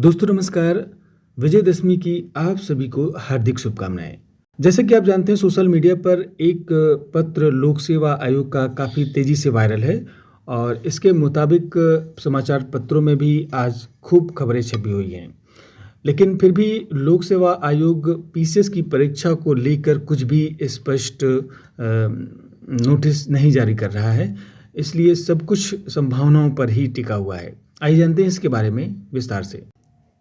दोस्तों नमस्कार। विजयदशमी की आप सभी को हार्दिक शुभकामनाएं। जैसे कि आप जानते हैं सोशल मीडिया पर एक पत्र लोक सेवा आयोग का काफ़ी तेज़ी से वायरल है और इसके मुताबिक समाचार पत्रों में भी आज खूब खबरें छपी हुई हैं। लेकिन फिर भी लोक सेवा आयोग पीसीएस की परीक्षा को लेकर कुछ भी स्पष्ट नोटिस नहीं जारी कर रहा है, इसलिए सब कुछ संभावनाओं पर ही टिका हुआ है। आइए जानते हैं इसके बारे में विस्तार से।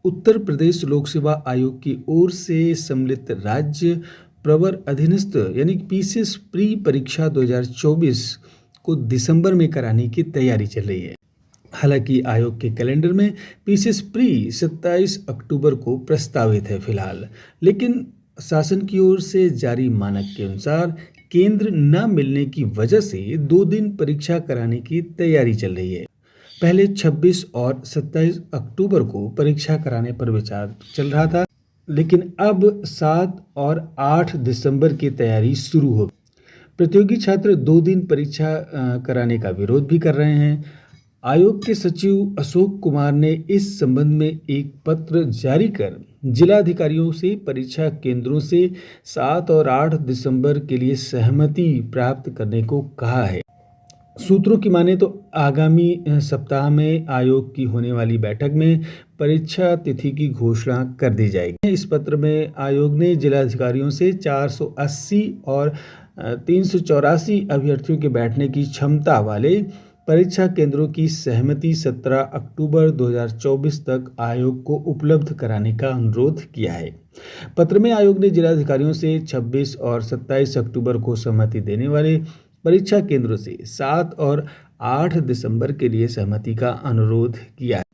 उत्तर प्रदेश लोक सेवा आयोग की ओर से सम्मिलित राज्य प्रवर अधीनस्थ यानी पीसीएस प्री परीक्षा 2024 को दिसंबर में कराने की तैयारी चल रही है। हालांकि आयोग के कैलेंडर में पीसीएस प्री 27 अक्टूबर को प्रस्तावित है फिलहाल, लेकिन शासन की ओर से जारी मानक के अनुसार केंद्र न मिलने की वजह से 2 दिन परीक्षा कराने की तैयारी चल रही है। पहले 26 और 27 अक्टूबर को परीक्षा कराने पर विचार चल रहा था, लेकिन अब 7 और 8 दिसंबर की तैयारी शुरू हो। प्रतियोगी छात्र 2 दिन परीक्षा कराने का विरोध भी कर रहे हैं। आयोग के सचिव अशोक कुमार ने इस संबंध में एक पत्र जारी कर जिला अधिकारियों से परीक्षा केंद्रों से 7 और 8 दिसंबर के लिए सहमति प्राप्त करने को कहा है। सूत्रों की माने तो आगामी सप्ताह में आयोग की होने वाली बैठक में परीक्षा तिथि की घोषणा कर दी जाएगी। इस पत्र में आयोग ने जिलाधिकारियों से 480 और 384 अभ्यर्थियों के बैठने की क्षमता वाले परीक्षा केंद्रों की सहमति 17 अक्टूबर 2024 तक आयोग को उपलब्ध कराने का अनुरोध किया है। पत्र में आयोग ने जिलाधिकारियों से 26 और 27 अक्टूबर को सहमति देने वाले परीक्षा केंद्रों से 7 और 8 दिसंबर के लिए सहमति का अनुरोध किया है।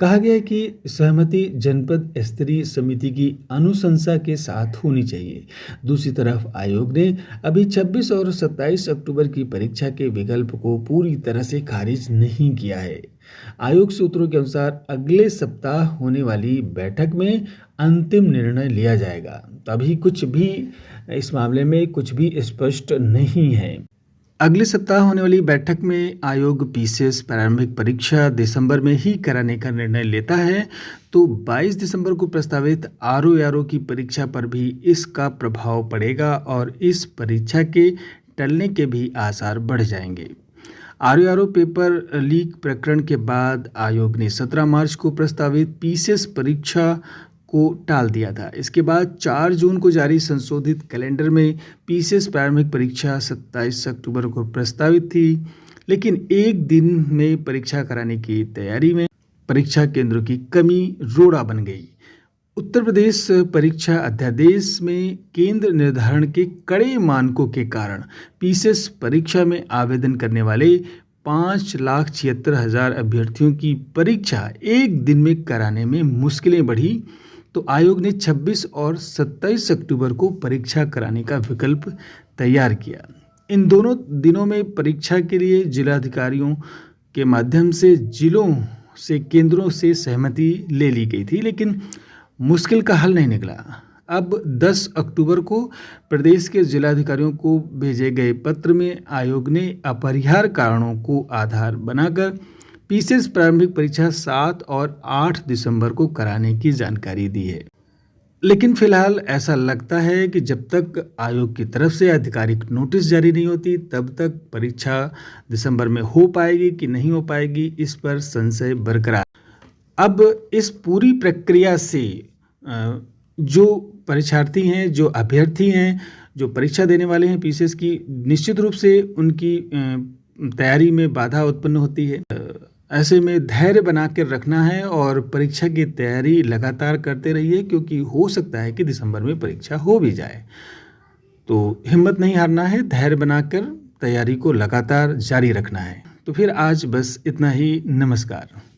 कहा गया है कि सहमति जनपद स्तरीय समिति की अनुशंसा के साथ होनी चाहिए। दूसरी तरफ आयोग ने अभी 26 और 27 अक्टूबर की परीक्षा के विकल्प को पूरी तरह से खारिज नहीं किया है। आयोग सूत्रों के अनुसार अगले सप्ताह होने वाली बैठक में अंतिम निर्णय लिया जाएगा। तभी कुछ भी इस मामले में कुछ भी स्पष्ट नहीं है। अगले सप्ताह होने वाली बैठक में आयोग पीसीएस प्रारंभिक परीक्षा दिसंबर में ही कराने का निर्णय लेता है तो 22 दिसंबर को प्रस्तावित आरओ की परीक्षा पर भी इसका प्रभाव पड़ेगा और इस परीक्षा के टलने के भी आसार बढ़ जाएंगे। आरओ पेपर लीक प्रकरण के बाद आयोग ने 17 मार्च को प्रस्तावित पीसीएस परीक्षा को टाल दिया था। इसके बाद 4 जून को जारी संशोधित कैलेंडर में पीसीएस प्रारंभिक परीक्षा 27 अक्टूबर को प्रस्तावित थी, लेकिन एक दिन में परीक्षा कराने की तैयारी में परीक्षा केंद्रों की कमी रोड़ा बन गई। उत्तर प्रदेश परीक्षा अध्यादेश में केंद्र निर्धारण के कड़े मानकों के कारण पीसीएस परीक्षा में आवेदन करने वाले 5,76,000 अभ्यर्थियों की परीक्षा एक दिन में कराने में मुश्किलें बढ़ी, तो आयोग ने 26 और 27 अक्टूबर को परीक्षा कराने का विकल्प तैयार किया। इन दोनों दिनों में परीक्षा के लिए जिलाधिकारियों के माध्यम से जिलों से केंद्रों से सहमति ले ली गई थी, लेकिन मुश्किल का हल नहीं निकला। अब 10 अक्टूबर को प्रदेश के जिलाधिकारियों को भेजे गए पत्र में आयोग ने अपरिहार्य कारणों को आधार बनाकर पीसीएस प्रारंभिक परीक्षा 7 और 8 दिसंबर को कराने की जानकारी दी है। लेकिन फिलहाल ऐसा लगता है कि जब तक आयोग की तरफ से आधिकारिक नोटिस जारी नहीं होती तब तक परीक्षा दिसंबर में हो पाएगी कि नहीं हो पाएगी, इस पर संशय बरकरार। अब इस पूरी प्रक्रिया से जो परीक्षार्थी हैं, जो अभ्यर्थी हैं, जो परीक्षा देने वाले हैं पीसीएस की, निश्चित रूप से उनकी तैयारी में बाधा उत्पन्न होती है। ऐसे में धैर्य बना कर रखना है और परीक्षा की तैयारी लगातार करते रहिए, क्योंकि हो सकता है कि दिसंबर में परीक्षा हो भी जाए। तो हिम्मत नहीं हारना है, धैर्य बनाकर तैयारी को लगातार जारी रखना है। तो फिर आज बस इतना ही। नमस्कार।